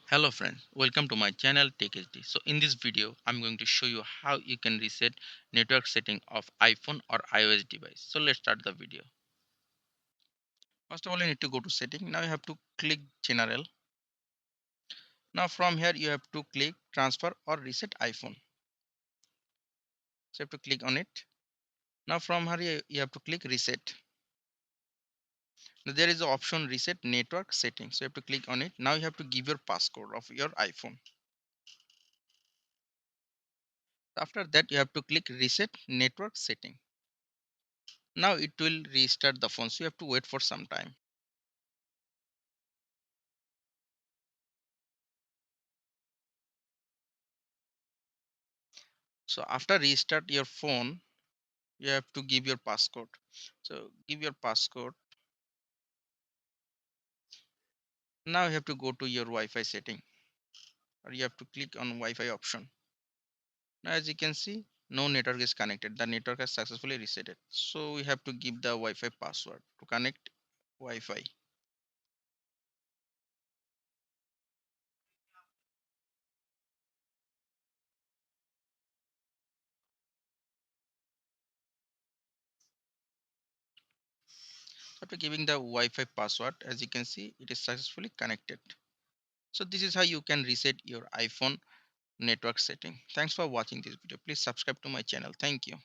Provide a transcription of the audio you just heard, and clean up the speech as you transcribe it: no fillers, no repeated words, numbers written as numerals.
Hello friends, welcome to my channel TechHD. So in this video, I'm going to show you how you can reset network setting of iPhone or iOS device. So let's start the video. First of all, you need to go to setting. Now you have to click general. Now from here, you have to click transfer or reset iPhone. So you have to click on it. Now from here, you have to click reset. Now there is the option reset network setting. So you have to click on it. Now you have to give your passcode of your iPhone. After that, you have to click reset network setting. Now it will restart the phone. So you have to wait for some time. So after restart your phone, you have to give your passcode. So give your passcode. Now you have to go to your Wi-Fi setting, or you have to click on Wi-Fi option. Now as you can see, no network is connected. The network has successfully resetted. So we have to give the Wi-Fi password to connect Wi-Fi. After giving the Wi-Fi password, as you can see, it is successfully connected. So this is how you can reset your iPhone network setting. Thanks for watching this video. Please subscribe to my channel. Thank you.